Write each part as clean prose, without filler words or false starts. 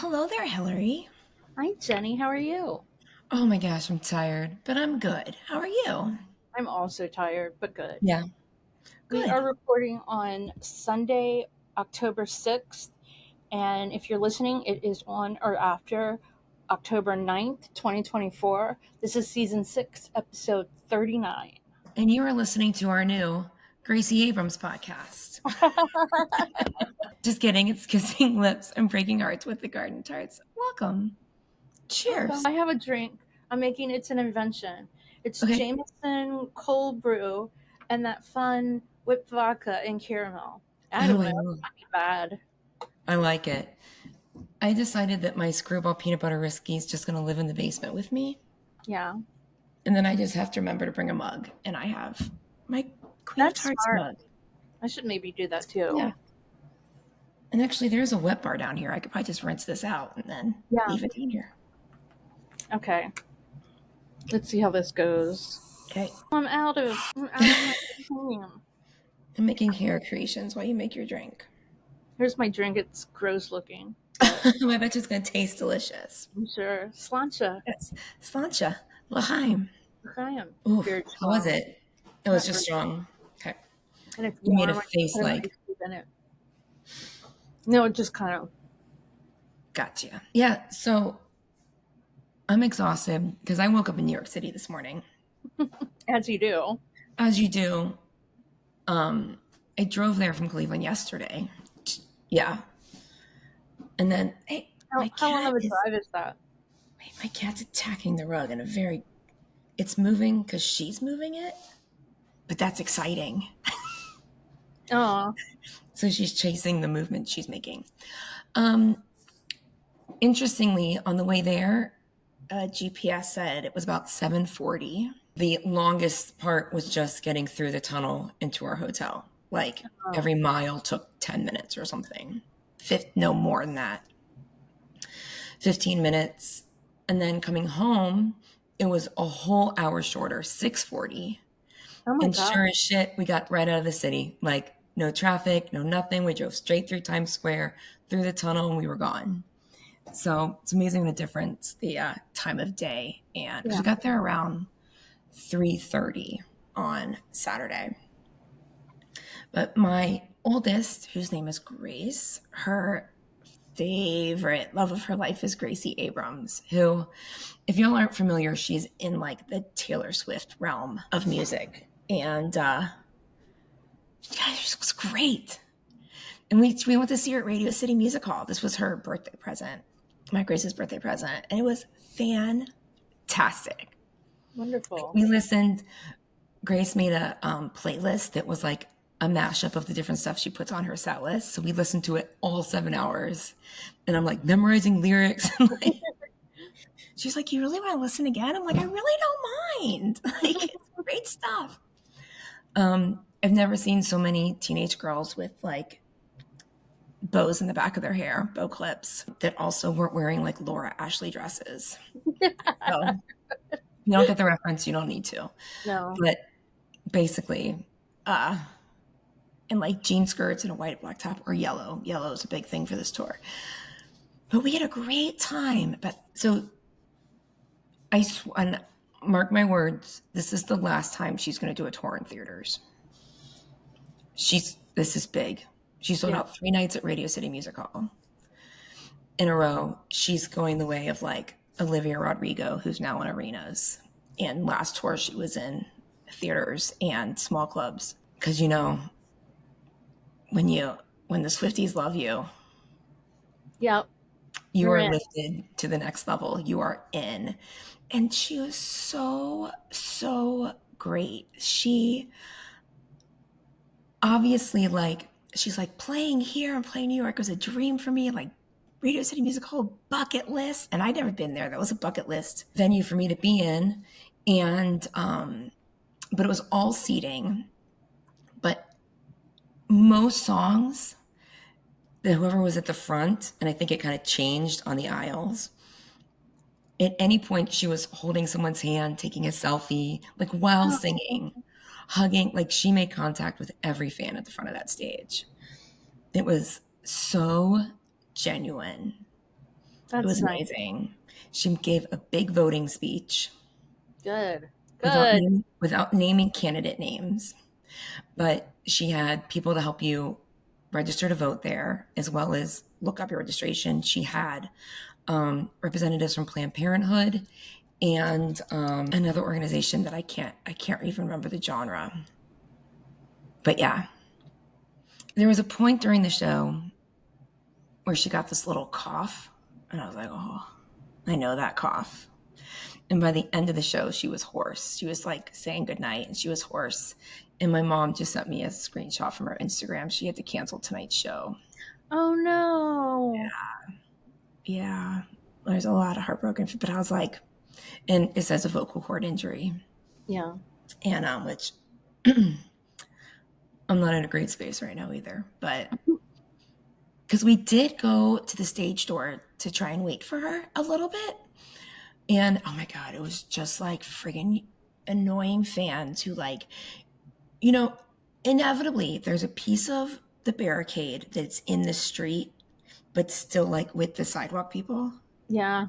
Hello there, Hillary. Hi, Jenny. How are you? Oh my gosh, I'm tired, but I'm good. How are you? I'm also tired, but good. Yeah, We are good. recording on Sunday, October 6th, and if you're listening, it is on or after October 9th, 2024. This is season 6, episode 39. And you are listening to our new Gracie Abrams podcast. Just kidding, it's Kissing Lips and Breaking Hearts with the Garden Tarts. Welcome. Cheers. I have a drink. I'm making it's an invention. It's Okay. Jameson cold brew and that fun whipped vodka and caramel. I don't know. It's not bad. I like it. I decided that my screwball peanut butter whiskey is just going to live in the basement with me. Yeah. And then I just have to remember to bring a mug. And I have my Queen of Tarts mug. I should maybe do that too. Yeah. And actually, there's a wet bar down here. I could probably just rinse this out and then leave it in here. Okay. Let's see how this goes. Okay. I'm out of my titanium. I'm making hair creations while you make your drink. Here's my drink. It's gross looking. I bet you it's going to taste delicious. I'm sure. Slancha. Yes. Slancha. L'chaim. L'chaim. Ooh, how was it? It was just strong. Okay. And it's you made a face like. In it. No, it just kind of. Gotcha. Yeah, so I'm exhausted because I woke up in New York City this morning. As you do. As you do. I drove there from Cleveland yesterday. Yeah. And then, hey, how long of a drive is that? Wait, my cat's attacking the rug in a very, it's moving because she's moving it, but that's exciting. Oh. So she's chasing the movement she's making. Interestingly, on the way there, GPS said it was about 7:40. The longest part was just getting through the tunnel into our hotel. Like every mile took 10 minutes or something. No more than that. 15 minutes. And then coming home, it was a whole hour shorter, 6:40. Oh my and God. Sure as shit, we got right out of the city. Like no traffic, no nothing. We drove straight through Times Square, through the tunnel, and we were gone. So it's amazing the difference, the time of day. And we got there around 3:30 on Saturday. But my oldest, whose name is Grace, her favorite love of her life is Gracie Abrams, who, if y'all aren't familiar, she's in like the Taylor Swift realm of music. And she was great. And we went to see her at Radio City Music Hall. This was her birthday present, my Grace's birthday present. And it was fantastic. Wonderful. We listened. Grace made a playlist that was like a mashup of the different stuff she puts on her set list. So we listened to it all 7 hours. And I'm like memorizing lyrics. And like, she's like, you really want to listen again? I'm like, I really don't mind. Like, it's great stuff. I've never seen so many teenage girls with like bows in the back of their hair, bow clips, that also weren't wearing like Laura Ashley dresses. So, if you don't get the reference, you don't need to. No. But basically, in like jean skirts and a white black top, or yellow. Yellow is a big thing for this tour. But we had a great time. But so and mark my words, this is the last time she's going to do a tour in theaters. This is big. She sold out 3 nights at Radio City Music Hall in a row. She's going the way of like Olivia Rodrigo, who's now in arenas. And last tour she was in theaters and small clubs. Because, you know, when the Swifties love you, you are lifted to the next level. You are in. And she was so, so great. She obviously she's like, playing here and playing New York was a dream for me. Like Radio City Music Hall bucket list. And I'd never been there. That was a bucket list venue for me to be in. And, but it was all seating. But most songs, whoever was at the front, and I think it kind of changed on the aisles, at any point she was holding someone's hand, taking a selfie, like while singing, hugging. Like she made contact with every fan at the front of that stage. It was so genuine. It was That's nice. amazing. She gave a big voting speech Good. without Good. naming candidate names. But she had people to help you register to vote there, as well as look up your registration. She had representatives from Planned Parenthood and another organization that I can't even remember the genre. But yeah, there was a point during the show where she got this little cough, and I was like, oh, I know that cough. And by the end of the show, she was hoarse. She was like saying goodnight, and she was hoarse. And my mom just sent me a screenshot from her Instagram. She had to cancel tonight's show. Oh no. Yeah. There's a lot of heartbroken, but I was like, and it says a vocal cord injury. Yeah. And which I'm not in a great space right now either. But because we did go to the stage door to try and wait for her a little bit. And oh my God, it was just like friggin' annoying fans who like, you know, inevitably there's a piece of the barricade that's in the street, but still like with the sidewalk people. Yeah.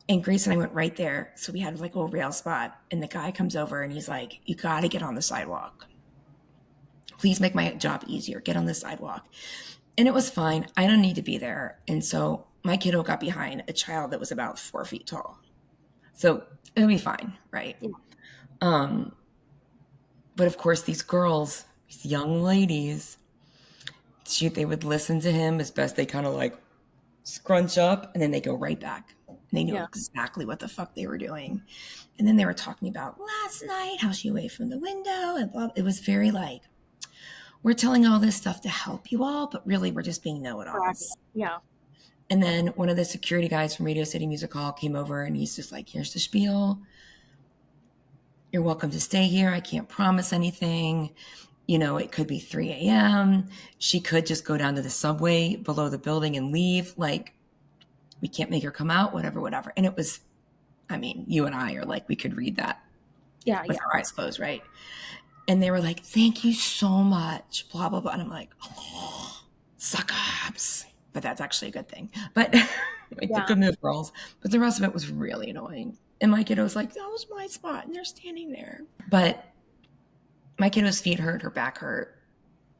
And Grace and I went right there. So we had like a little rail spot, and the guy comes over and he's like, you got to get on the sidewalk. Please make my job easier. Get on the sidewalk. And it was fine. I don't need to be there. And so my kiddo got behind a child that was about 4 feet tall. So it'll be fine, right? Yeah. But of course, these girls, these young ladies, they would listen to him as best they kind of like scrunch up, and then they go right back. And they knew exactly what the fuck they were doing. And then they were talking about last night, how she waved from the window, and blah. It was very like, we're telling all this stuff to help you all, but really we're just being know-it-alls. Yeah. And then one of the security guys from Radio City Music Hall came over, and he's just like, here's the spiel. You're welcome to stay here. I can't promise anything. You know, it could be 3 a.m. She could just go down to the subway below the building and leave. Like, we can't make her come out, whatever. And it was, I mean, you and I are like, we could read that with our eyes closed, right? And they were like, thank you so much, blah, blah, blah. And I'm like, oh, suck ups. But that's actually a good thing. But it's a good move, girls. But the rest of it was really annoying. And my kiddo was like, that was my spot. And they're standing there. But my kiddo's feet hurt, her back hurt.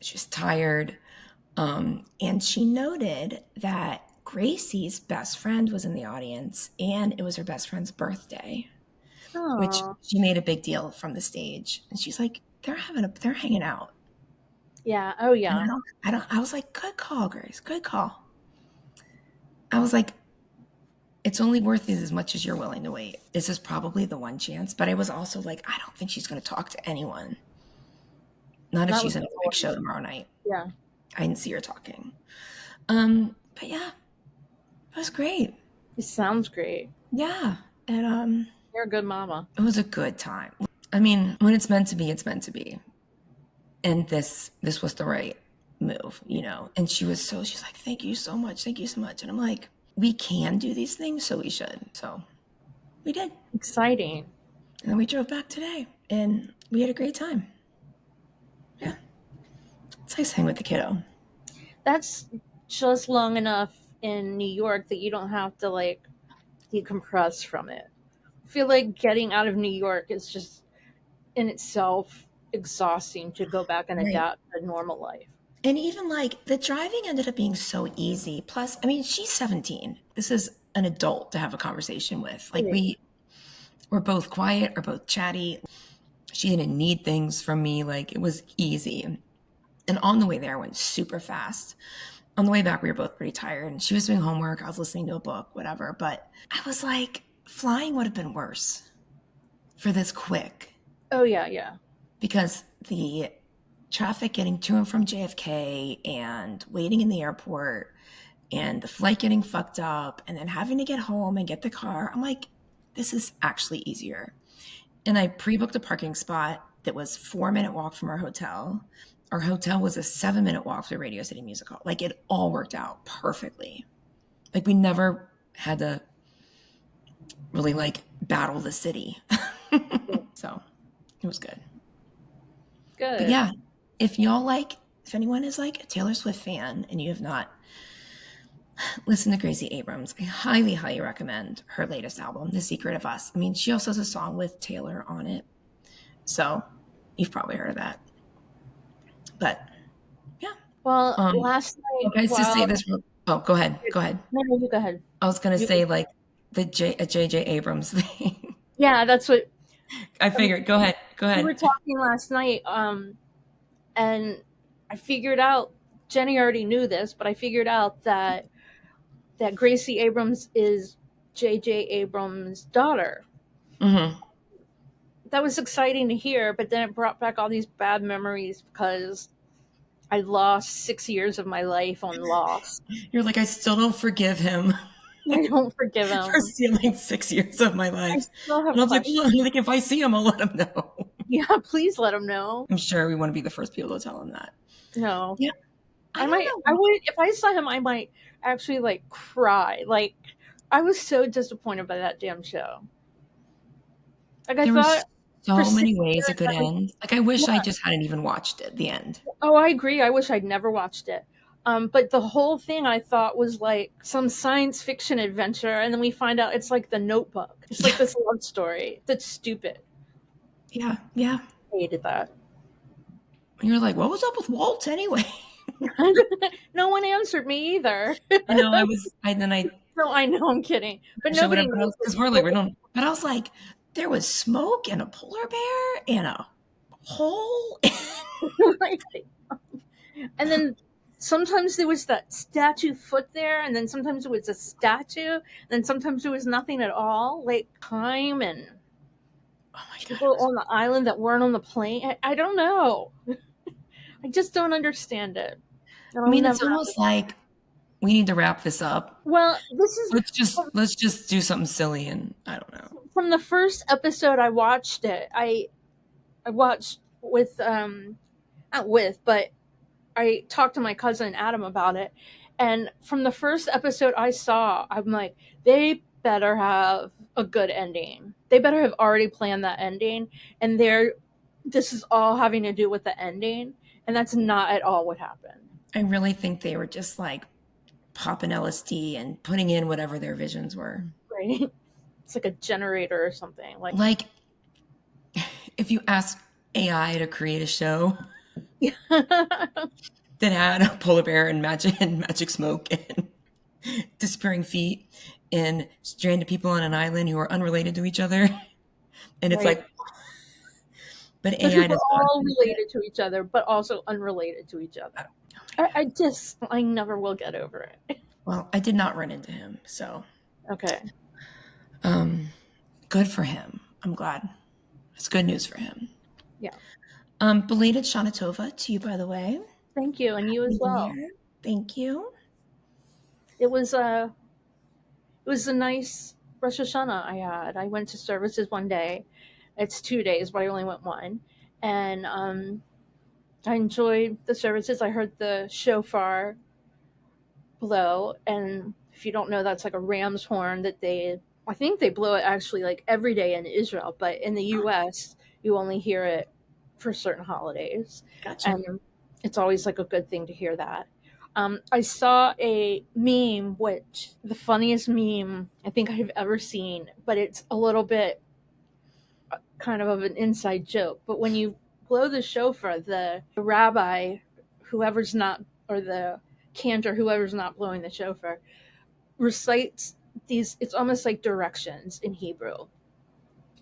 She was tired. And she noted that Gracie's best friend was in the audience, and it was her best friend's birthday, which she made a big deal from the stage. And she's like, they're hanging out. Yeah. Oh yeah. And I was like, good call, Grace. Good call. I was like, it's only worth it as much as you're willing to wait. This is probably the one chance. But I was also like, I don't think she's going to talk to anyone. Not if she's in a big show tomorrow night. Yeah. I didn't see her talking. But yeah, it was great. It sounds great. Yeah. And you're a good mama. It was a good time. I mean, when it's meant to be, it's meant to be. And this was the right move, you know. And she's like, thank you so much. Thank you so much. And I'm like, we can do these things, so we should. So we did. Exciting. And then we drove back today, and we had a great time. Yeah. It's nice hanging with the kiddo. That's just long enough in New York that you don't have to like decompress from it. I feel like getting out of New York is just in itself exhausting to go back and adapt to normal life. And even like the driving ended up being so easy. Plus, I mean, she's 17. This is an adult to have a conversation with. Like we're both quiet or both chatty. She didn't need things from me. Like it was easy. And on the way there, I went super fast. On the way back, we were both pretty tired. And she was doing homework. I was listening to a book, whatever. But I was like, flying would have been worse for this quick. Oh, yeah, yeah. Because the traffic getting to and from JFK and waiting in the airport and the flight getting fucked up and then having to get home and get the car. I'm like, this is actually easier. And I pre-booked a parking spot that was 4-minute walk from our hotel. Our hotel was a 7-minute walk to Radio City Music Hall. Like it all worked out perfectly. Like we never had to really like battle the city. So it was good. Good. But yeah, if anyone is like a Taylor Swift fan and you have not listen to Gracie Abrams. I highly, highly recommend her latest album, The Secret of Us. I mean, she also has a song with Taylor on it. So you've probably heard of that. But yeah. Well, last night, Okay, to say this. Oh, go ahead. Go ahead. No, you go ahead. I was going to You say like a J.J. Abrams thing. Yeah, that's what I figured. Go ahead. Go we were ahead. talking last night, and I figured out. Jenny already knew this, but I figured out that Gracie Abrams is J.J. Abrams' daughter. Mm-hmm. That was exciting to hear, but then it brought back all these bad memories because I lost 6 years of my life on Lost. You're like, I still don't forgive him I don't forgive him. for stealing 6 years of my I life. still have And I was questions. like, if I see him, I'll let him know. Yeah, please let him know. I'm sure we want to be the first people to tell him that. No. Yeah. I would, if I saw him, I might actually like cry. Like, I was so disappointed by that damn show. Like, I There were thought so many ways it could end. Like, I wish I just hadn't even watched it, the end. Oh, I agree. I wish I'd never watched it. But the whole thing I thought was like some science fiction adventure, and then we find out it's like The Notebook. It's like this love story that's stupid. Yeah, yeah. I hated that. And you're like, what was up with Waltz anyway? No one answered me either. I know, No, I know, I'm kidding. But nobody knows. Because we're like, we don't. But I was like, there was smoke and a polar bear and a hole. And then sometimes there was that statue foot there, and then sometimes it was a statue, and then sometimes there was nothing at all. Like time and people on the island that weren't on the plane. I don't know. I just don't understand it. I mean, it's almost like we need to wrap this up. Well, this is let's just do something silly, and I don't know. From the first episode I watched it. I watched with not with, but I talked to my cousin Adam about it, and from the first episode I saw, I'm like, they better have a good ending. They better have already planned that ending, and this is all having to do with the ending, and that's not at all what happened. I really think they were just like popping LSD and putting in whatever their visions were. Right? It's like a generator or something. Like if you ask AI to create a show that had a polar bear and magic smoke and disappearing feet and stranded people on an island who are unrelated to each other, and it's like, but AI does all related to each other, but also unrelated to each other. I never will get over it. Well, I did not run into him, so okay. Good for him. I'm glad. It's good news for him. Yeah. Belated Shana Tova to you, by the way. Thank you, and you as well. Thank you. It was a nice Rosh Hashanah I had. I went to services one day. It's 2 days, but I only went one, and I enjoyed the services. I heard the shofar blow, and if you don't know, that's like a ram's horn that I think they blow it actually like every day in Israel, but in the U.S. you only hear it for certain holidays. Gotcha. And it's always like a good thing to hear that. I saw a meme, which the funniest meme I think I've ever seen, but it's a little bit kind of an inside joke. But when you blow the shofar, the rabbi, whoever's not, or the cantor, whoever's not blowing the shofar, recites these, it's almost like directions in Hebrew.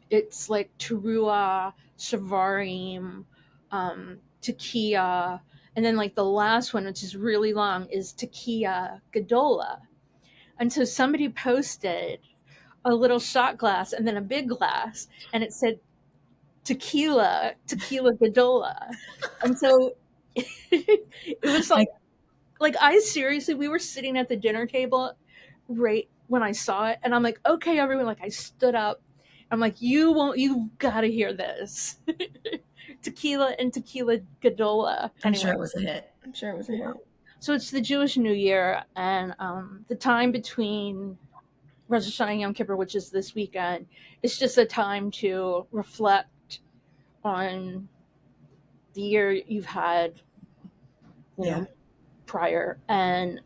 It's like teruah, shavarim, tekiah, and then like the last one, which is really long, is tekiah gadola. And so somebody posted a little shot glass and then a big glass, and it said tequila gadola. And so it was like I seriously, we were sitting at the dinner table right when I saw it, and I'm like, okay, everyone, like I stood up. I'm like, you've got to hear this. Tequila and tequila gadola. I'm sure it was a hit. So it's the Jewish New Year, and the time between Rosh Hashanah and Yom Kippur, which is this weekend, it's just a time to reflect on the year you've had, you know, prior. And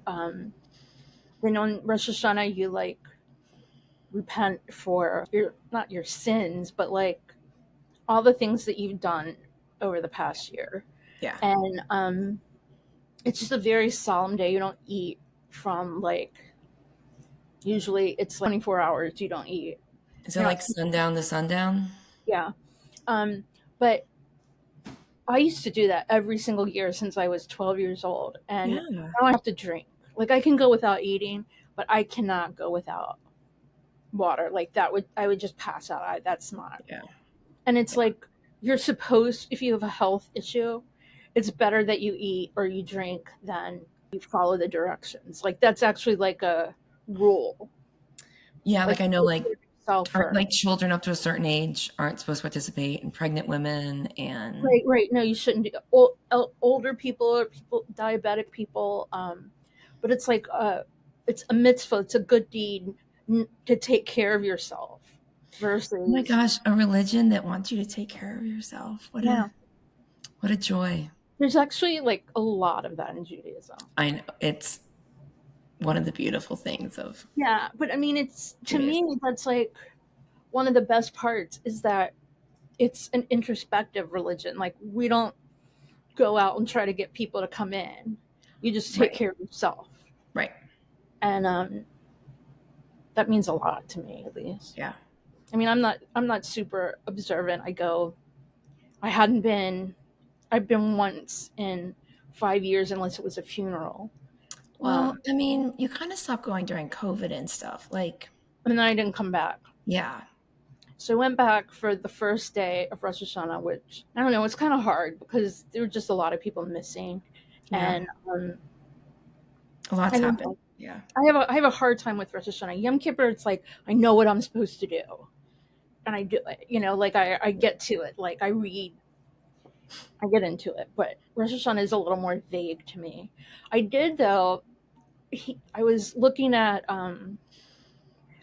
Then on Rosh Hashanah, you like repent for not your sins, but like all the things that you've done over the past year. Yeah. And it's just a very solemn day. You don't eat from like, usually it's like 24 hours you don't eat. Is it You're like not, sundown to sundown? yeah. But I used to do that every single year since I was 12 years old. And Yeah. now I have to drink. Like I can go without eating, but I cannot go without water. Like I would just pass out. That's not. Yeah. And it's Yeah. like, you're supposed, if you have a health issue, it's better that you eat or you drink than you follow the directions. Like that's actually like a rule. Yeah, Like like I know like yourself aren't first. like children up to a certain age aren't supposed to participate, and pregnant women and Right. No, you shouldn't do. Older people or people, diabetic people. But it's like it's a mitzvah. It's a good deed to take care of yourself. oh my Versus, gosh, a religion that wants you to take care of yourself. yeah, What a joy. there's actually like a lot of that in Judaism. I know it's one of the beautiful things of Yeah, but I mean, it's to Judaism. me that's like one of the best parts is that it's an introspective religion. Like we don't go out and try to get people to come in. You just take Right. care of yourself, Right. and that means a lot to me, at least. Yeah. I mean, I'm not super observant. I hadn't been. I've been once in 5 years, unless it was a funeral. Well, I mean, you kind of stopped going during COVID and stuff. Like, And then I didn't come back. yeah. So I went back for the first day of Rosh Hashanah, which I don't know, it's kind of hard because there were just a lot of people missing, Yeah. and A lot's I don't happened. know. Yeah. I have a hard time with Rosh Hashanah. Yom Kippur, it's like I know what I'm supposed to do, and I do it. Like I get to it. Like I read, I get into it. But Rosh Hashanah is a little more vague to me. I did though. I was looking at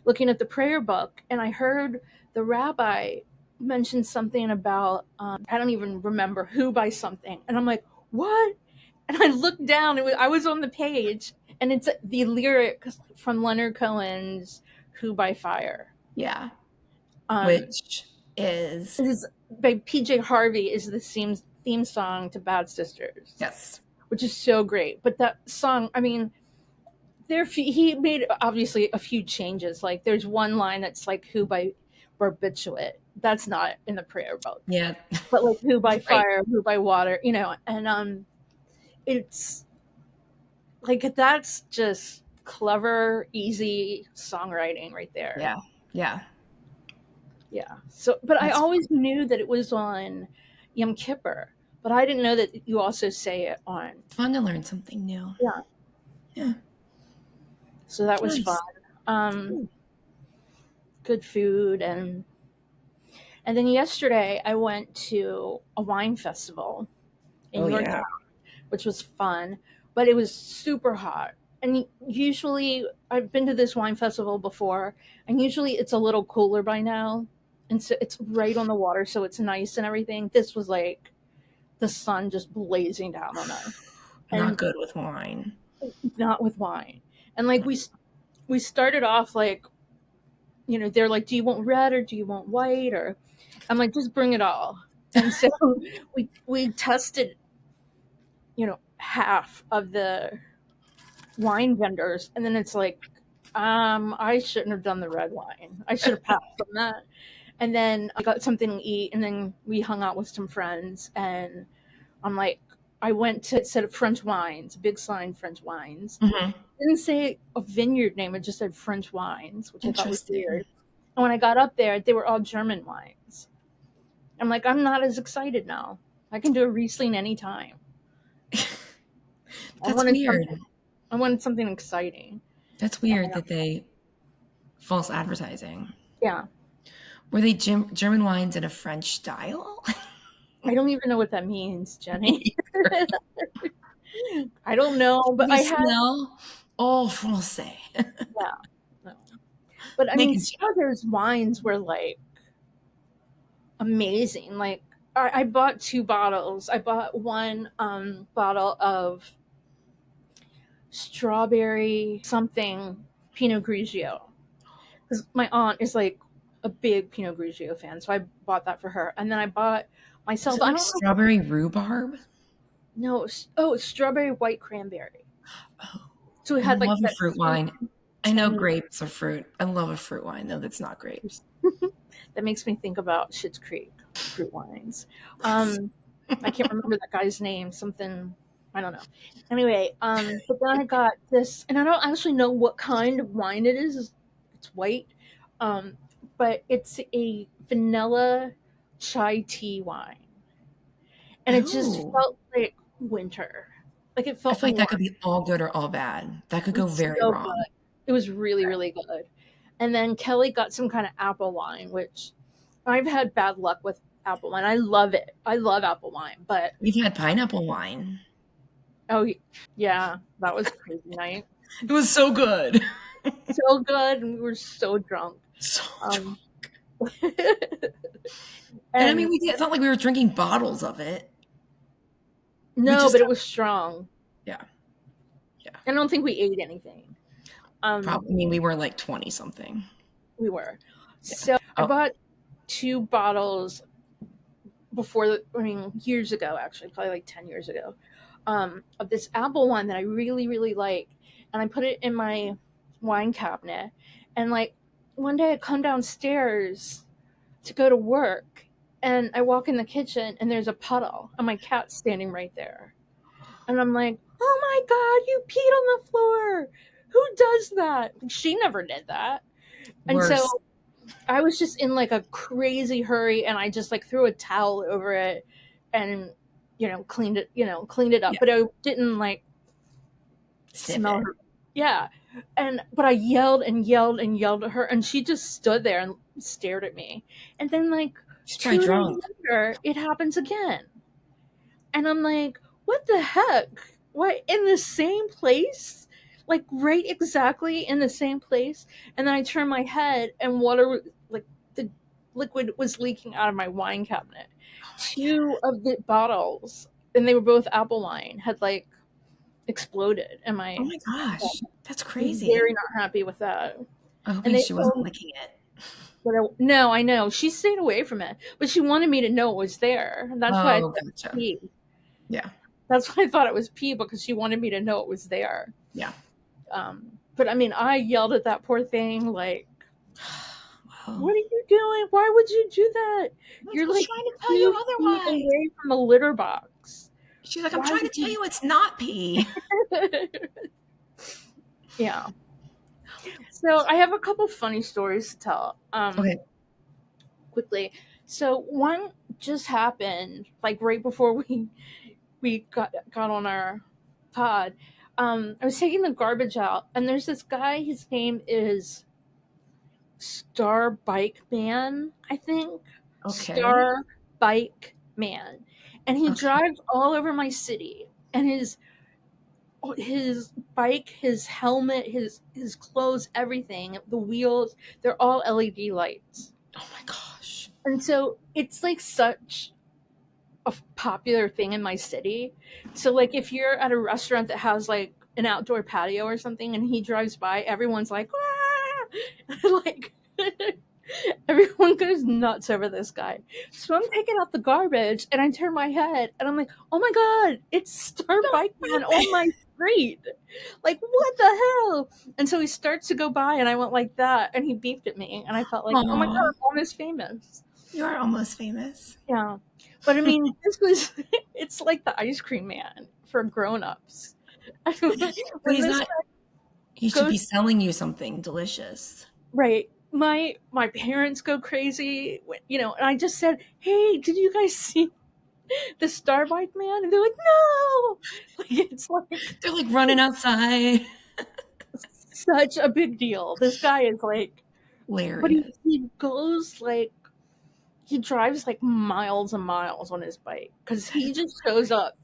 the prayer book, and I heard the rabbi mention something about I don't even remember who by something, and I'm like, what? And I looked down. I was on the page, and it's the lyric from Leonard Cohen's "Who by Fire." Yeah. Um, Which is, it is by PJ Harvey. Is the theme song to Bad Sisters, yes. which is so great. But that song, I mean, he made obviously a few changes. Like there's one line that's like "Who by Barbiturate." That's not in the prayer book, Yeah. but like "Who by Right. Fire," "Who by Water," and it's like that's just clever, easy songwriting right there. Yeah. Yeah. Yeah. So, but I That's always knew that it was on Yom Kippur, but I didn't know that you also say it on. fun to learn something new. Yeah. Yeah. So that was fun. Nice. Um, Good food, and then yesterday I went to a wine festival in Oh, Yorktown, yeah. which was fun, but it was super hot. And usually I've been to this wine festival before, and usually it's a little cooler by now. And so it's right on the water, so it's nice and everything. This was like the sun just blazing down on us, Not and good with wine. not with wine. And like we started off like, they're like, "Do you want red or do you want white?" Or I'm like, "Just bring it all." And so we tested, half of the wine vendors, and then it's like, I shouldn't have done the red wine. I should have passed on that. And then I got something to eat, and then we hung out with some friends, and I'm like, I went to, it said French wines, big sign French wines. Mhm. It didn't say a vineyard name, it just said French wines, which I thought was Interesting. weird. And when I got up there, they were all German wines. I'm like, I'm not as excited now. I can do a Riesling anytime. I That's wanted weird. something. I wanted something exciting. That's And, weird that they false advertising. yeah, Were they German wines in a French style? I don't even know what that means, Jenny. Should I don't know, but we I had, smell au français? yeah, no. But I mean, Making some of those wines were like amazing. Like I bought two bottles. I bought one bottle of strawberry something Pinot Grigio. Because my aunt is like a big Pinot Grigio fan, so I bought that for her. And then I bought Is myself, it I like don't know, strawberry rhubarb? no, it's strawberry white cranberry. Oh, So it I had like love a that fruit sweet, wine. I know tangy. grapes are fruit. I love a fruit wine, though that's not grapes. That makes me think about Schitt's Creek fruit wines. I can't remember that guy's name. Something, I don't know. Anyway, but then I got this, and I don't actually know what kind of wine it is. It's white, um, but it's a vanilla chai tea wine, and it just Oh, felt like winter. Like it I felt feel like that warm. could be all good or all bad. That could It go was very so wrong. good. It was really, really good. And then Kelly got some kind of apple wine, which I've had bad luck with apple wine. I love it. I love apple wine, but We've had pineapple wine. oh yeah, that was a crazy night. It was so good. So good, and we were so drunk. So Um, drunk. And I mean, and it's not like we were drinking bottles of it. We no, just, but it was strong. yeah, yeah. I don't think we ate anything. Probably, I mean, we were like 20 something. We were. Yeah. So I Oh, bought 2 bottles before. I mean, years ago, actually, probably like 10 years ago, of this apple wine that I really, really like, and I put it in my wine cabinet. And like one day, I come downstairs to go to work, and I walk in the kitchen, and there's a puddle, and my cat's standing right there. And I'm like, oh my God, you peed on the floor. Who does that? She never did that. And worse. so I was just in like a crazy hurry, and I just like threw a towel over it and, cleaned it up. Yeah. But I didn't like Sniff smell it. her. Yeah. But I yelled and yelled and yelled at her, and she just stood there and stared at me. And then like She's probably 2 days drunk. later, it happens again. And I'm like, what the heck? What, in the same place? Like right exactly in the same place. And then I turn my head, and water, like the liquid was leaking out of my wine cabinet. Oh my God. Two of the bottles, and they were both apple wine, had like exploded. And Oh my my gosh. That's I was crazy. very not happy with that. I'm And hoping they she wasn't told me, licking it. no, I know. She stayed away from it, but she wanted me to know it was there. And that's why I Oh, thought it was gotcha. pee. Yeah. That's why I thought it was pee, because she wanted me to know it was there. Yeah. But I mean, I yelled at that poor thing, like, Well, what are you doing? Why would you do that? I You're was like trying to tell you 2 feet otherwise. away from a litter box. She's like, I'm Why trying to would tell you? you it's not pee. Yeah. So I have a couple funny stories to tell. Okay. Quickly. So one just happened like right before we got on our pod. I was taking the garbage out, and there's this guy. His name is Star Bike Man, I think. Okay. Star Bike Man. And he Okay. drives all over my city. And his bike, his helmet, his clothes, everything, the wheels, they're all LED lights. Oh my gosh. And so it's like such a popular thing in my city. So like if you're at a restaurant that has like an outdoor patio or something, and he drives by, everyone's like, ah! Like everyone goes nuts over this guy. So I'm taking out the garbage, and I turn my head, and I'm like, oh my God, it's Star Stop Bike Man on moving. my street. Like, what the hell? And so he starts to go by, and I went like that, and he beeped at me, and I felt like, oh my God, Aw, I'm almost famous. you are almost famous. Yeah. But I mean, this was, it's like the ice cream man for grown ups. But When he's this not, guy he should be goes, selling you something delicious. right, my parents go crazy, and I just said, hey, did you guys see the Starbite man? And they're like, no! Like, it's like They're like running outside. such a big deal. This guy is like, but he, Hilarious. he goes like, he drives like miles and miles on his bike, because That he is, just shows up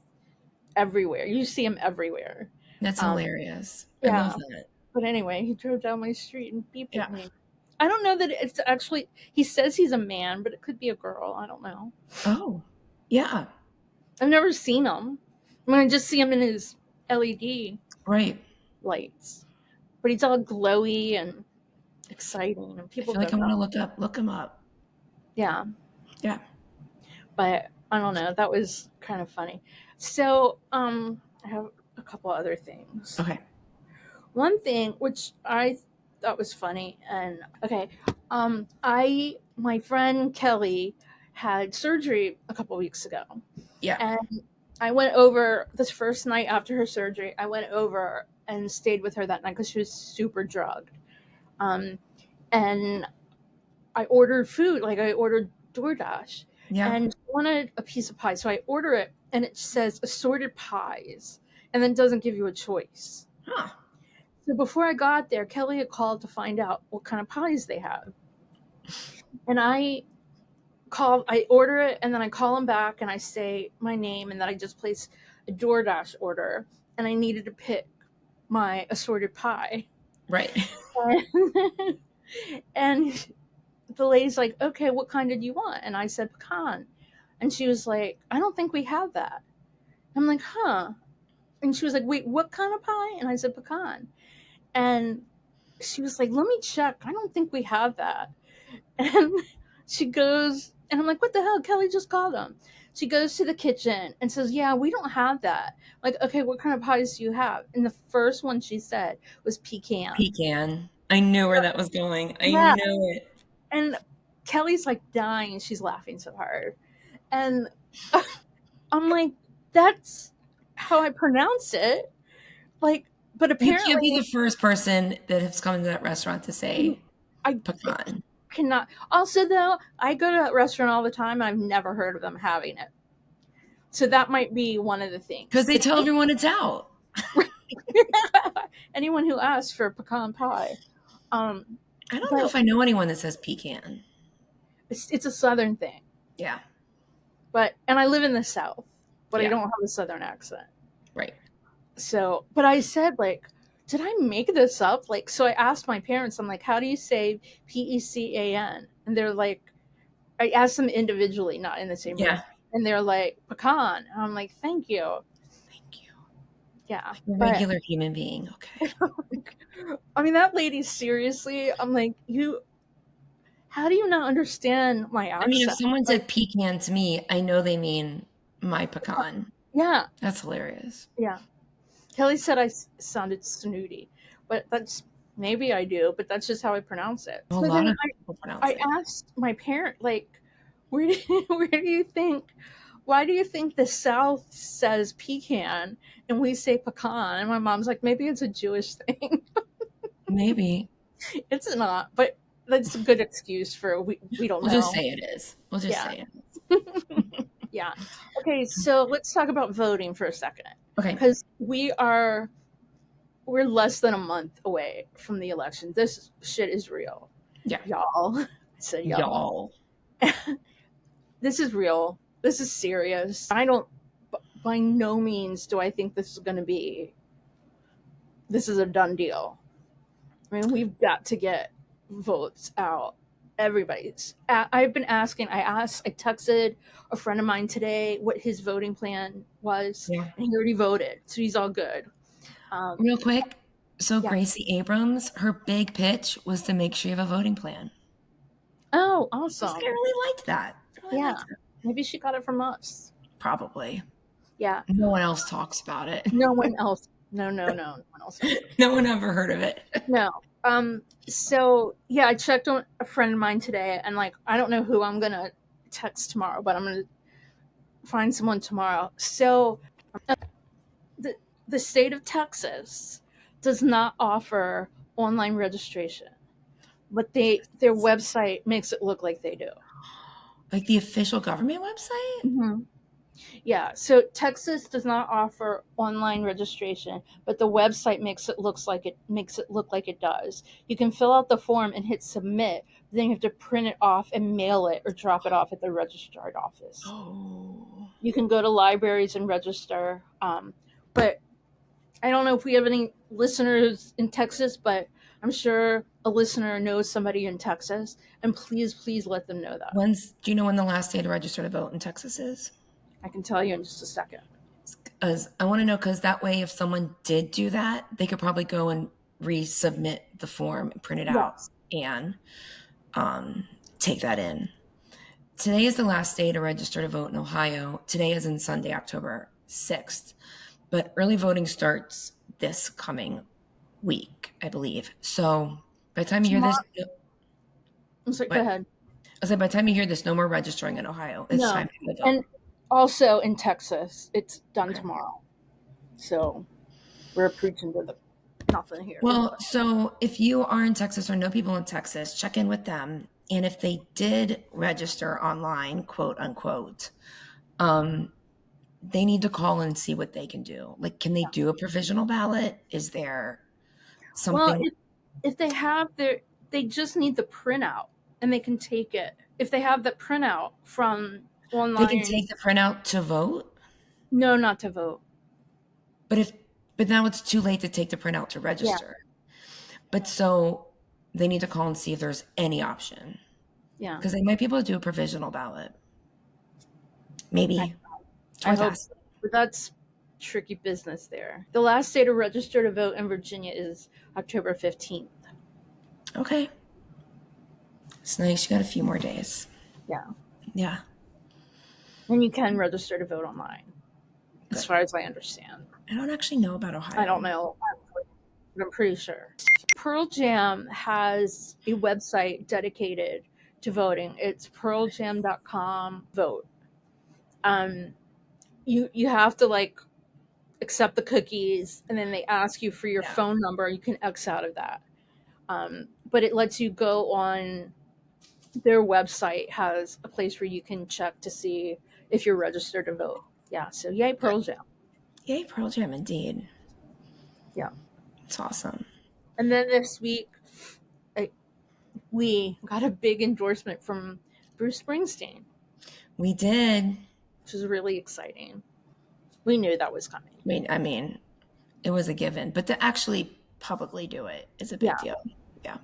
everywhere. You see him everywhere. that's Um, hilarious. I love yeah. that. But anyway, he drove down my street and beeped Yeah. at me. I don't know that it's actually, he says he's a man, but it could be a girl. I don't know. Oh, yeah. I've never seen him. I mean, I just see him in his LED. Right. lights. But he's all glowy and exciting, and I people feel like go I'm nuts. going to look him up. Yeah. Yeah. But I don't know. That was kind of funny. So, I have a couple other things. Okay. One thing which I thought was funny, and okay, my friend Kelly had surgery a couple weeks ago, Yeah. and I went over this first night after her surgery. I went over and stayed with her that night because she was super drugged. And I ordered food, like I ordered DoorDash, Yeah. and she wanted a piece of pie. So I order it, and it says assorted pies, and then doesn't give you a choice. Huh. So before I got there, Kelly had called to find out what kind of pies they have. And I order it, and then I call them back, and I say my name, and then I just place a DoorDash order, and I needed to pick my assorted pie. Right. And the lady's like, okay, what kind did you want? And I said pecan. And she was like, I don't think we have that. I'm like, huh. And she was like, wait, what kind of pie? And I said pecan. And she was like, let me check. I don't think we have that. And she goes, and I'm like, what the hell? Kelly just called them. She goes to the kitchen and says, yeah, we don't have that. Like, okay, what kind of pies do you have? And the first one she said was pecan. Pecan. I knew where that was going. I Yeah. knew it. And Kelly's like dying. She's laughing so hard. And I'm like, that's how I pronounce it. Like, but You can't be apparently the first person that has come to that restaurant to say I pecan. cannot. Also, though, I go to that restaurant all the time, and I've never heard of them having it. So that might be one of the things. Because they tell everyone it's out. Anyone who asks for pecan pie. I don't know if I know anyone that says pecan. It's a Southern thing. Yeah. And I live in the South, but Yeah. I don't have a Southern accent. Right. So, but I said, like, did I make this up? Like, so I asked my parents, I'm like, how do you say Pecan? And they're like, I asked them individually, not in the same room. Yeah. And they're like, pecan. And I'm like, thank you. Thank you. Yeah. You're a regular human being. Okay. I mean, that lady, seriously, I'm like, how do you not understand my accent? I mean, if someone said pecan to me, I know they mean my pecan. Yeah. That's hilarious. Yeah. Kelly said I sounded snooty, but maybe I do, but that's just how I pronounce it. A So lot then of people pronounce I it. asked my parent, like, why do you think the South says pecan and we say pecan? And my mom's like, maybe it's a Jewish thing. Maybe. It's not, but that's a good excuse for we don't know. We'll just say it is. We'll just say it. Yeah. Okay, so let's talk about voting for a second. Okay. Because we're less than a month away from the election. This shit is real. Yeah. Y'all. I said y'all. This is real. This is serious. By no means do I think this is a done deal. I mean, we've got to get votes out. Everybody's. I've been asking. I texted a friend of mine today what his voting plan was, and he already voted, so he's all good. Real quick, so yeah. Gracie Abrams, her big pitch was to make sure you have a voting plan. Oh, awesome! I really liked that. Maybe she got it from us. Probably. Yeah. No one else talks about it. No one else. No. No one else. No one ever heard of it. No. So yeah, I checked on a friend of mine today, and like, I don't know who I'm gonna text tomorrow, but I'm gonna find someone tomorrow. So the state of Texas does not offer online registration, but their website makes it look like they do. Like the official government website? Mm-hmm. Yeah, so Texas does not offer online registration, but the website makes it look like it does. You can fill out the form and hit submit, but then you have to print it off and mail it or drop it off at the registrar's office. Oh. You can go to libraries and register, but I don't know if we have any listeners in Texas, but I'm sure a listener knows somebody in Texas, and please let them know that. Do you know when the last day to register to vote in Texas is? I can tell you in just a second. As I want to know, because that way, if someone did do that, they could probably go and resubmit the form and print it out Yes. and take that in. Today is the last day to register to vote in Ohio. Today is in Sunday, October 6th. But early voting starts this coming week, I believe. So by the time you hear Tomorrow. this, I'm sorry, go ahead. I said by the time you hear this, no more registering in Ohio. It's No. time to vote. And also in Texas, it's done Okay. tomorrow. So we're preaching to the nothing here. Well, so if you are in Texas or know people in Texas, check in with them. And if they did register online, quote unquote, they need to call and see what they can do. Like, can they do a provisional ballot? Is there Well, something? if they have they just need the printout and they can take it. If they have the printout from online. They can take the printout to vote? No, not to vote. But now it's too late to take the printout to register. Yeah. But so they need to call and see if there's any option. Yeah. Because they might be able to do a provisional ballot. Maybe. I hope so. But that's tricky business there. The last day to register to vote in Virginia is October 15th. Okay. It's nice. You got a few more days. Yeah. Yeah. And you can register to vote online, as far as I understand. I don't actually know about Ohio. I don't know, but I'm pretty sure. Pearl Jam has a website dedicated to voting. It's pearljam.com vote. You have to like accept the cookies, and then they ask you for your phone number. You can X out of that. But it lets you go on their website, has a place where you can check to see if you're registered to vote. Yeah, so yay Pearl Jam. Yay Pearl Jam, indeed. Yeah. It's awesome. And then this week, we got a big endorsement from Bruce Springsteen. We did. Which was really exciting. We knew that was coming. I mean, it was a given. But to actually publicly do it is a big deal. Yeah.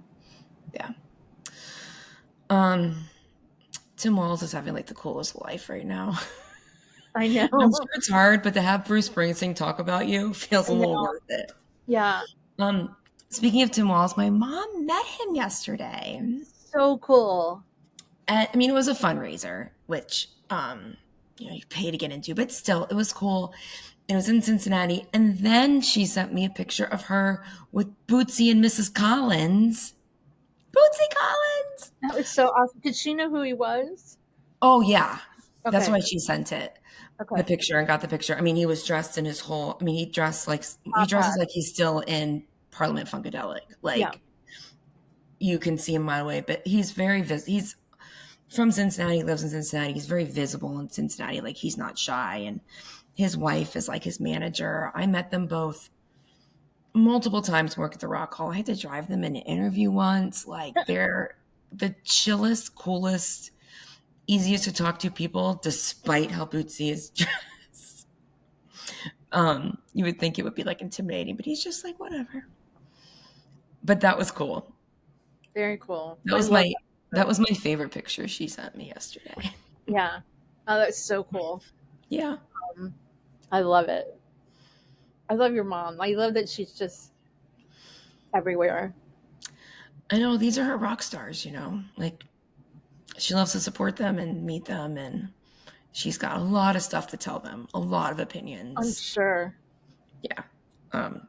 Yeah. Tim Walz is having like the coolest life right now. I know. I'm sure it's hard, but to have Bruce Springsteen talk about you feels a little worth it. Yeah. Speaking of Tim Walz, my mom met him yesterday. So cool. I mean, it was a fundraiser, which you pay to get into, but still, it was cool. It was in Cincinnati, and then she sent me a picture of her with Bootsy and Mrs. Collins. Bootsy Collins. That was so awesome. Did she know who he was? Oh yeah, okay. That's why she sent it. Okay. The picture and got the picture. I mean, he was dressed in his whole. I mean, he dresses like he's still in Parliament Funkadelic. Like you can see him right away, but he's very he's from Cincinnati. He lives in Cincinnati. He's very visible in Cincinnati. Like he's not shy, and his wife is like his manager. I met them both multiple times. Work at the Rock Hall. I had to drive them in an interview once. Like they're the chillest, coolest, easiest to talk to people, despite how Bootsy is dressed. You would think it would be like intimidating, but he's just like whatever. But that was cool. Very cool. That was my favorite picture she sent me yesterday. Yeah. Oh, that's so cool. Yeah. I love it. I love your mom. I love that she's just everywhere. I know, these are her rock stars, like she loves to support them and meet them, and she's got a lot of stuff to tell them, a lot of opinions. I'm sure. Yeah.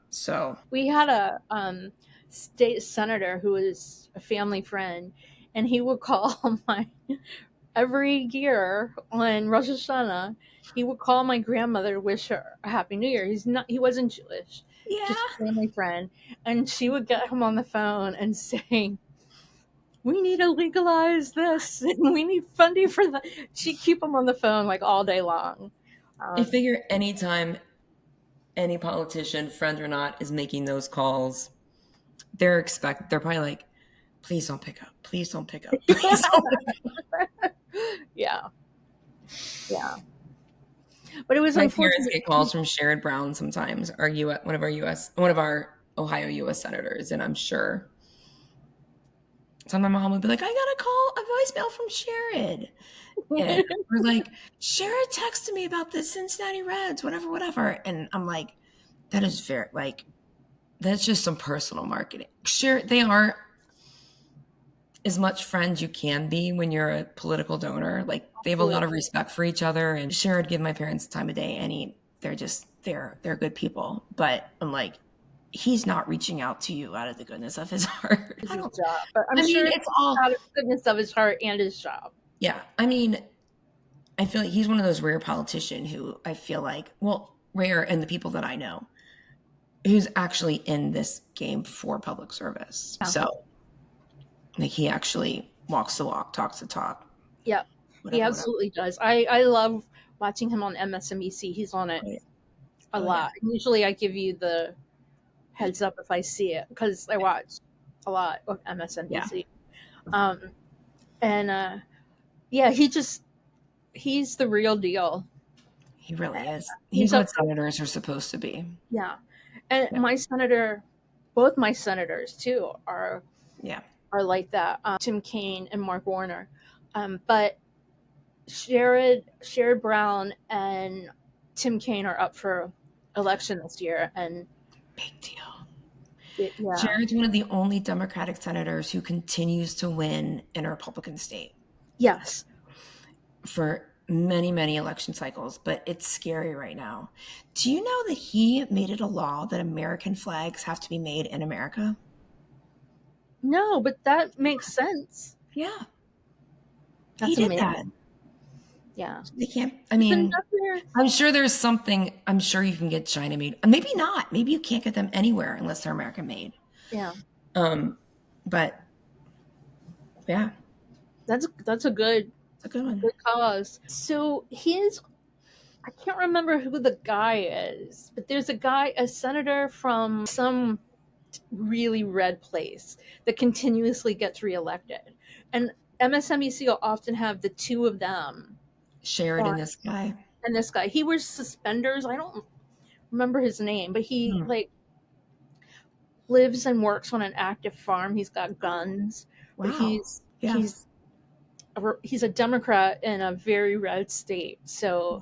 So we had a state senator who was a family friend, and he would call every year on Rosh Hashanah, he would call my grandmother to wish her a Happy New Year. He wasn't Jewish. Yeah. Just a family friend. And she would get him on the phone and say, we need to legalize this, and we need funding for that. She'd keep him on the phone like all day long. I figure anytime any politician, friend or not, is making those calls, they're probably like, please don't pick up. Please don't pick up. Please don't pick up. Yeah. But it was my parents get calls from Sherrod Brown sometimes, one of our Ohio U.S. senators, and I'm sure So my mom would be like, I got a voicemail from Sherrod. And we're like, Sherrod texted me about the Cincinnati Reds, whatever. And I'm like, that is very, like, that's just some personal marketing. Sure, they are as much friends you can be when you're a political donor. Like, they have a lot of respect for each other. And Sherrod give my parents the time of day, and they're good people. But I'm like, he's not reaching out to you out of the goodness of his heart. His job, but I'm sure it's all out of the goodness of his heart and his job. Yeah, I mean, I feel like he's one of those rare politicians who I feel like, well, rare in the people that I know, who's actually in this game for public service. Yeah. So, like, he actually walks the walk, talks the talk. Yeah, he absolutely does. I love watching him on MSNBC. He's on it a lot. Yeah. Usually I give you the heads up if I see it, because I watch a lot of MSNBC. Yeah. He's the real deal. He really is. He's what senators are supposed to be. Yeah. And both my senators too are like that. Tim Kaine and Mark Warner. But Sherrod Brown and Tim Kaine are up for election this year, and big deal. Sherrod's one of the only Democratic senators who continues to win in a Republican state. Yes. For many, many election cycles, but it's scary right now. Do you know that he made it a law that American flags have to be made in America? No, but that makes sense. Yeah. That's he amazing. Did that. Yeah. They can't, I mean, I'm sure there's something, I'm sure you can get China made. Maybe not. Maybe you can't get them anywhere unless they're American made. Yeah. But yeah. That's a good one. Good cause. So I can't remember who the guy is, but there's a senator from some really red place that continuously gets reelected. And MSNBC will often have the two of them. Sherrod and this guy. And this guy. He wears suspenders. I don't remember his name, but he lives and works on an active farm. He's got guns. Wow. But he's a Democrat in a very red state. So,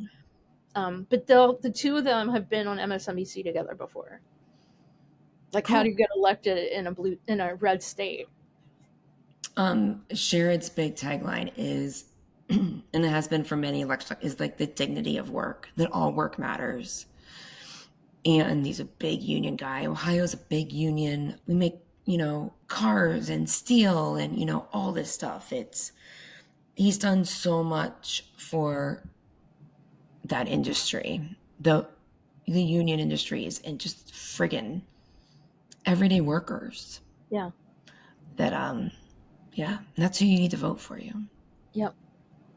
but the two of them have been on MSNBC together before. Like, how do you get elected in a red state? Sherrod's big tagline is, and it has been for many elections, is like the dignity of work, that all work matters. And he's a big union guy. Ohio's a big union. We make, cars and steel and, all this stuff. He's done so much for that industry, the union industries, and just friggin' everyday workers. Yeah. That, that's who you need to vote for you. Yep.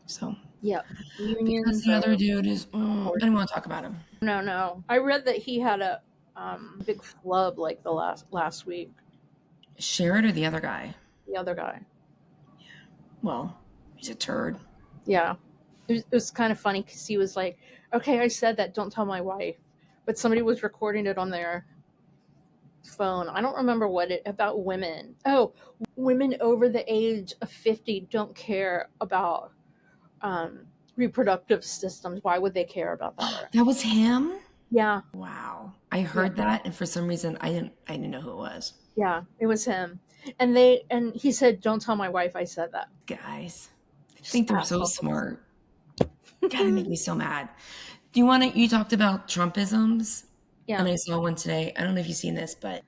So. Yep. Because the other dude is, I don't want to talk about him. No. I read that he had a big flub like the last week. Sherrod or the other guy? The other guy. Yeah. Well, he's a turd. Yeah. It was kind of funny because he was like, okay, I said that, don't tell my wife. But somebody was recording it on their phone. I don't remember about women. Oh, women over the age of 50 don't care about reproductive systems. Why would they care about that? That was him? Yeah. Wow. I heard that, and for some reason I didn't know who it was. Yeah, it was him. And he said, don't tell my wife I said that. Guys, I think they're so smart. God, it made me so mad. You talked about Trumpisms? Yeah. And I saw one today. I don't know if you've seen this, but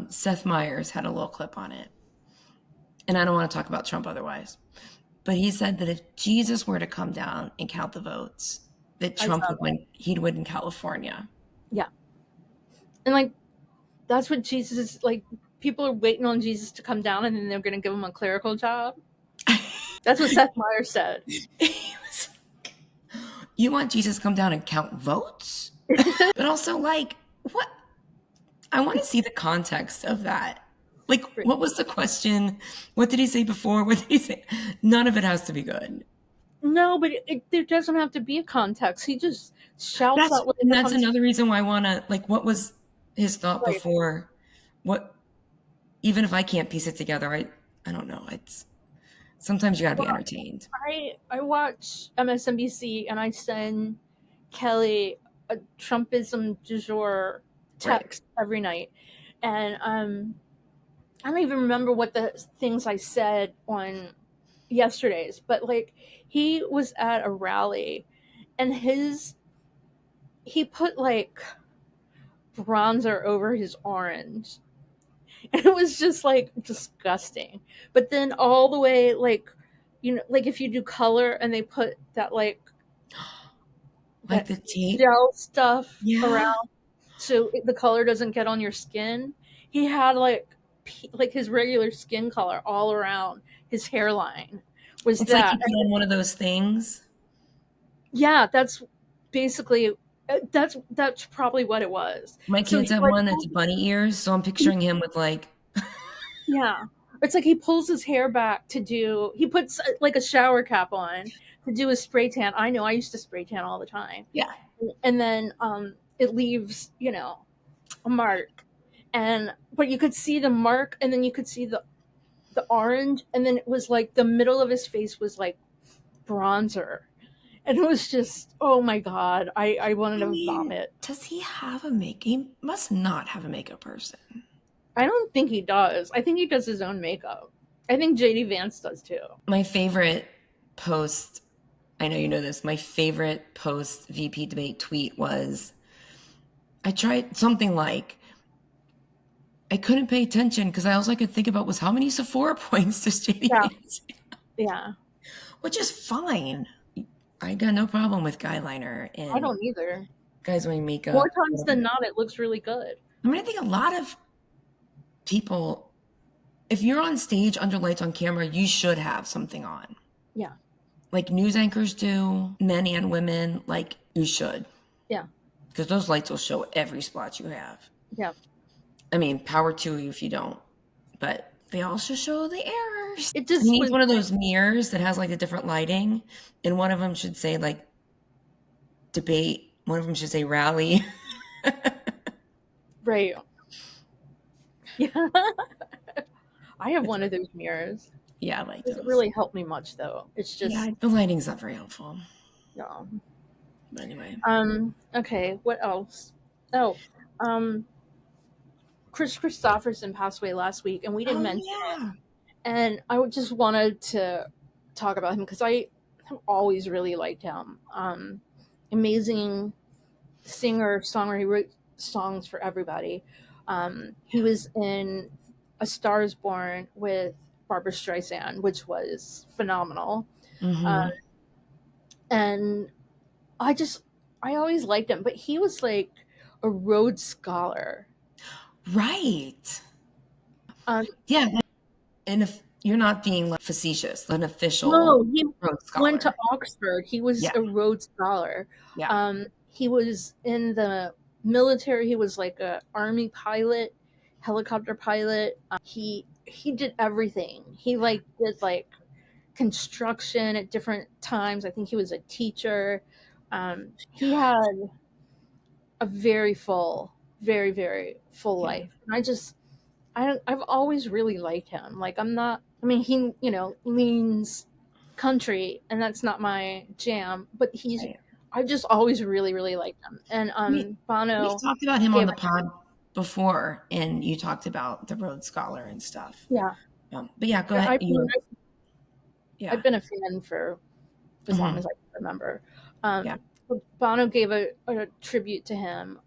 Seth Meyers had a little clip on it. And I don't want to talk about Trump otherwise. But he said that if Jesus were to come down and count the votes, that Trump would win. He'd win in California. Yeah. And that's what Jesus is like. People are waiting on Jesus to come down, and then they're going to give him a clerical job. That's what Seth Meyers said. You want Jesus to come down and count votes? But also, what? I want to see the context of that. What was the question? What did he say before? What did he say? None of it has to be good. No, but there doesn't have to be a context. He just shouts out. And that's another reason why I want to, what was his thought before? What? Even if I can't piece it together, I don't know. It's sometimes you gotta be entertained. I watch MSNBC and I send Kelly a Trumpism du jour Right. text every night, and I don't even remember what the things I said on yesterday's, but like he was at a rally and he put like bronzer over his orange. And it was just like disgusting. But then all the way like like if you do color and they put that like Like that the tape. gel stuff Yeah. around so the color doesn't get on your skin. He had like his regular skin color all around his hairline was It's like you that. put on one of those things. Yeah, that's basically that's probably what it was. My So kids he have like one that's bunny ears, so I'm picturing him with like yeah. It's like he pulls his hair back to do he puts like a shower cap on to do a spray tan. I know I used to spray tan all the time. yeah. And then it leaves, a mark. And but you could see the mark and then you could see the orange and then it was like the middle of his face was like bronzer. And it was just oh my god, I wanted I to mean, vomit. does he have a make? He must not have a makeup person. I don't think he does. I think he does his own makeup. I think JD Vance does too. My favorite post, I know you know this, my favorite post VP debate tweet was I tried something like, I couldn't pay attention because all I could think about was how many Sephora points does JD Yeah. Vance have? Yeah. Which is fine. I got no problem with guy liner I and don't either. guys wearing makeup. More times than not, it looks really good. I mean, I think a lot of people, if you're on stage under lights on camera, you should have something on. Yeah. Like news anchors do, men and women, like you should. Yeah. Because those lights will show every spot you have. Yeah. I mean, power to you if you don't. But they also show the errors. It just He needs was one of those mirrors that has like a different lighting. And one of them should say like debate. One of them should say rally. right. Yeah. I have one of those mirrors. Yeah, I like It those. doesn't really help me much though. It's just Yeah, the lighting's not very helpful. no. But anyway. Okay, what else? Oh, Kris Kristofferson passed away last week, and we didn't Oh mention it. yeah. And I just wanted to talk about him because I have always really liked him. Amazing singer, songwriter. He wrote songs for everybody. He was in A Star Is Born with Barbara Streisand, which was phenomenal. Mm-hmm. And I always liked him, but he was like a Rhodes Scholar. Right. Yeah. And if you're not being like facetious, an official No, he Rhodes went to Scholar. Oxford. He was Yeah. a Rhodes Scholar. Yeah. He was in the military. He was like a army pilot, helicopter pilot. He did everything. He like did like construction at different times. I think he was a teacher. He had a very full, very very full Yeah. life. And I've always really liked him. Like I'm not. I mean, he leans country, and that's not my jam. But Right. I've just always really really liked him. And Bono We've talked about him on gave the pod before, and you talked about the Rhodes Scholar and stuff. yeah. But yeah, go ahead. Yeah. I've been a fan for as long Mhm. as I can remember. Yeah. Bono gave a tribute to him.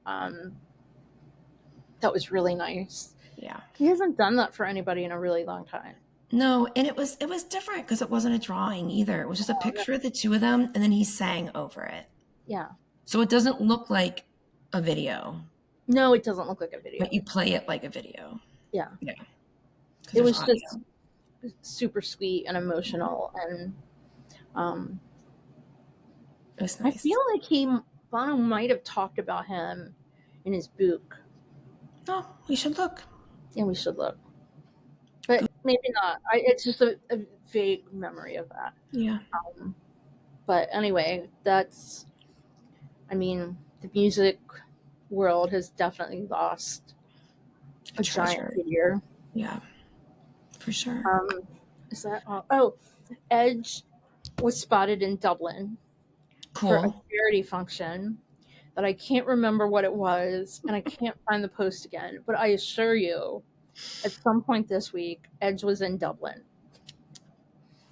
That was really nice. Yeah. He hasn't done that for anybody in a really long time. No, and it was different because it wasn't a drawing either. It was just a picture of the two of them, and then he sang over it. Yeah. So it doesn't look like a video, No, it doesn't look like a video. but you play it like a video. Yeah. Yeah. It was just super sweet and emotional, and It's I nice. feel like Bono might have talked about him in his book. Oh, we should look. Yeah, we should look, but maybe not. It's just a vague memory of that. Yeah. But anyway, I mean, the music world has definitely lost a giant treasure. figure. Yeah. For sure. Is that all? Oh, Edge was spotted in Dublin for a Cool. charity function that I can't remember what it was, and I can't find the post again. But I assure you, at some point this week, Edge was in Dublin.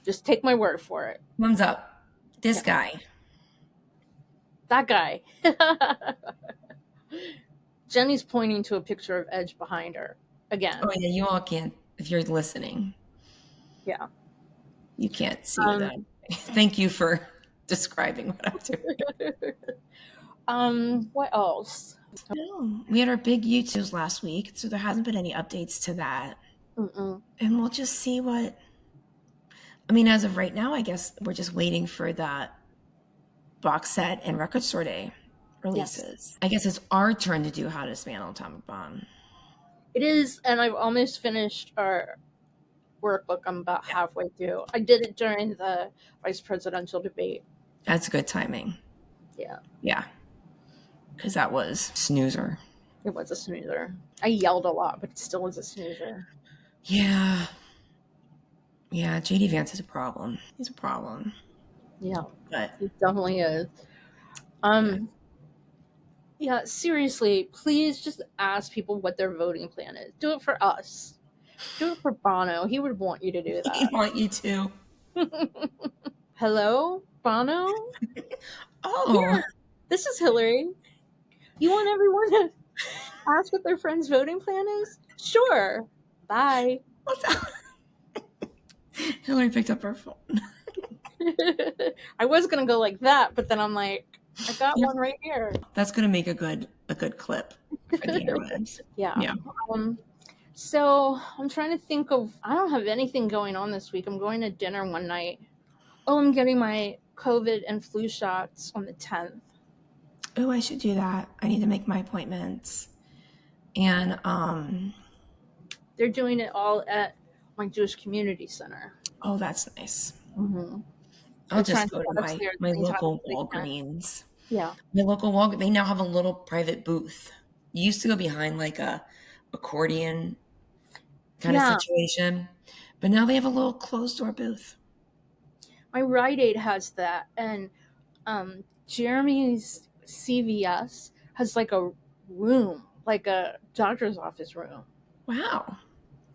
Just take my word for it. Thumbs up. This Yeah. guy. That guy. Jenny's pointing to a picture of Edge behind her again. Oh yeah, you all can't if you're listening. Yeah. You can't see that. Thank you for describing what I'm doing. What else? No, we had our big YouTubes last week, so there hasn't been any updates to that. Mm-mm. And we'll just see what. I mean, as of right now, I guess we're just waiting for that box set and record store day releases. Yes. I guess it's our turn to do How to Dismantle Atomic Bomb. It is, and I've almost finished our workbook. I'm about halfway through. I did it during the vice presidential debate. That's good timing. Yeah. Yeah. Because that was snoozer. It was a snoozer. I yelled a lot, but it still was a snoozer. Yeah. Yeah, J.D. Vance is a problem. He's a problem. Yeah. But he definitely is. Yeah, seriously, please just ask people what their voting plan is. Do it for us. Do it for Bono. He would want you to do that. He'd want you to. Hello, Bono? Oh. Here, this is Hillary. You want everyone to ask what their friend's voting plan is? Sure. Bye. Hillary picked up her phone. I was going to go like that, but then I'm like, I got one right here. That's going to make a good clip for the interwebs. Yeah. So I'm trying to think of, I don't have anything going on this week. I'm going to dinner one night. Oh, I'm getting my COVID and flu shots on the 10th. Oh, I should do that. I need to make my appointments. And they're doing it all at my Jewish community center. Oh, that's nice. Mm-hmm. I'll just go to my local Walgreens. Yeah. My local Walgreens, they now have a little private booth. You used to go behind like a accordion kind of situation, but now they have a little closed door booth. My Rite Aid has that, and Jeremy's CVS has like a room, like a doctor's office room. Wow.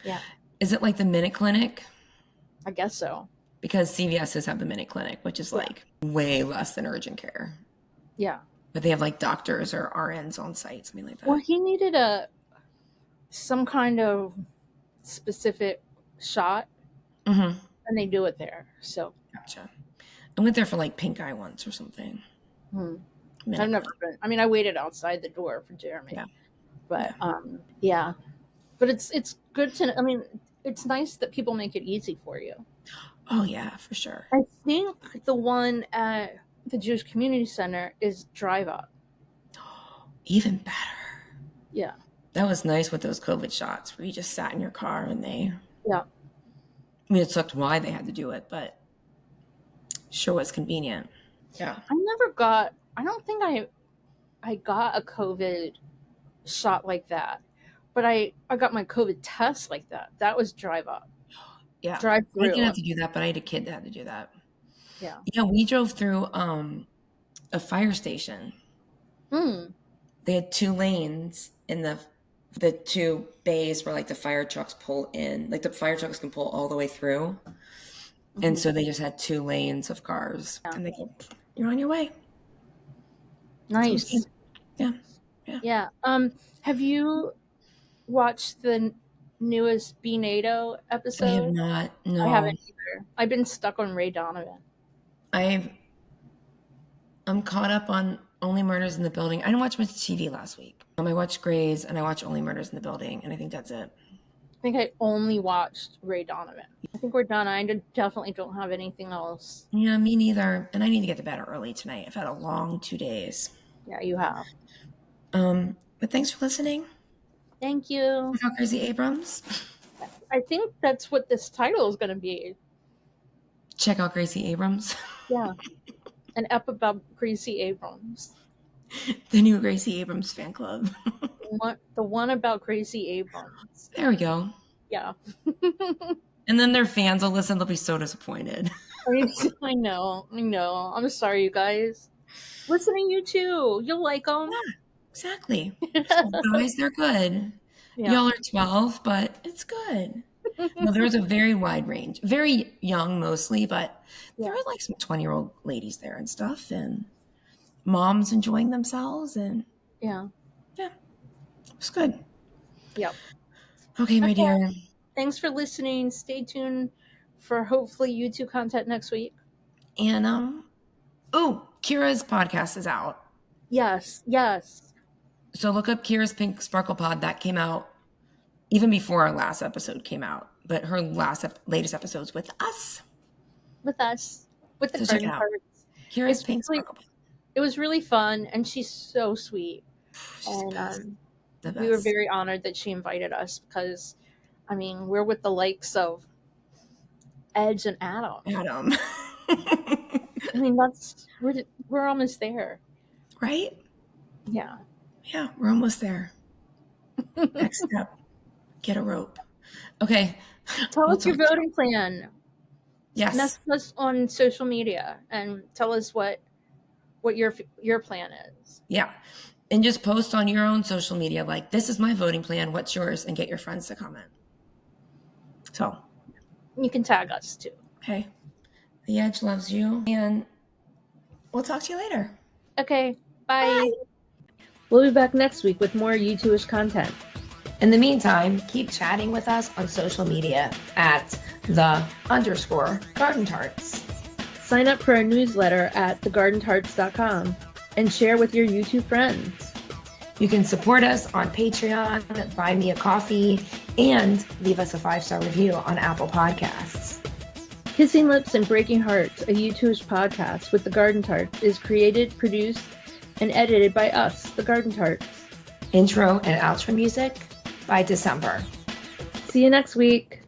Yeah. Is it like the Minute Clinic? I guess so. Because CVS's have the Minute Clinic, which is like way less than urgent care. Yeah. But they have like doctors or RNs on site, something like that. Well, he needed some kind of specific shot, and they do it there. So gotcha. I went there for like pink eye once or something. I've never been. I mean, I waited outside the door for Jeremy. Yeah. But yeah. But it's good to. I mean, it's nice that people make it easy for you. Oh yeah, for sure. I think the one at the Jewish Community Center is drive up. Even better. Yeah. That was nice with those COVID shots where you just sat in your car and they. Yeah. I mean, it sucked why they had to do it, but sure was convenient. Yeah. I don't think I got a COVID shot like that, but I got my COVID test like that. That was drive up. Yeah. Drive through. I didn't have to do that, but I had a kid that had to do that. Yeah. Yeah, we drove through a fire station. They had 2 lanes in the 2 bays where like the fire trucks pull in. Like the fire trucks can pull all the way through. And so they just had 2 lanes of cars. Yeah. And they go, you're on your way. Nice. Yeah. Yeah. Have you watched the newest Be NATO episode? I have not. No. I haven't either. I've been stuck on Ray Donovan. I'm caught up on Only Murders in the Building. I didn't watch much TV last week. I watched Grey's and I watched Only Murders in the Building, and I think that's it. I think I only watched Ray Donovan. I think we're done. I definitely don't have anything else. Yeah, me neither. And I need to get to bed early tonight. I've had a long 2 days. Yeah, you have. But thanks for listening. Thank you. Gracie Abrams. I think that's what this title is going to be. Check out Gracie Abrams. Yeah. An ep about Gracie Abrams. The new Gracie Abrams fan club. The one about Gracie Abrams. There we go. Yeah. And then their fans will listen. They'll be so disappointed. I know. I'm sorry, you guys. Listening you too. You'll like them. Yeah, exactly. So guys, they're good. Yeah. Y'all are 12, but it's good. No, there was a very wide range. Very young mostly, but there were like some 20-year-old ladies there and stuff, and moms enjoying themselves, and yeah, it was good. Yep. Okay, my dear. Thanks for listening. Stay tuned for hopefully YouTube content next week. And Kira's podcast is out. Yes. So look up Kira's Pink Sparkle Pod. That came out even before our last episode came out, but her latest episode's with us. With us. With the So check it out. Kira's Pink Sparkle Pod. It was really fun, and she's so sweet. And we were very honored that she invited us because, I mean, we're with the likes of Edge and Adam. I mean, we're almost there. Right? Yeah. Yeah, we're almost there. Next step, get a rope. Okay. Tell us your voting plan. Yes. Message us on social media and tell us what your plan is. Yeah. And just post on your own social media, like, this is my voting plan, what's yours? And get your friends to comment. So. You can tag us too. Okay. The Edge loves you. And we'll talk to you later. Okay. Bye. We'll be back next week with more U2ish content. In the meantime, keep chatting with us on social media at _Garden Tarts. Sign up for our newsletter at thegardentarts.com and share with your YouTube friends. You can support us on Patreon, buy me a coffee, and leave us a 5-star review on Apple Podcasts. Kissing Lips and Breaking Hearts, a U2ish podcast with the Garden Tarts, is created, produced, and edited by us, the Garden Tarts. Intro and outro music by December. See you next week.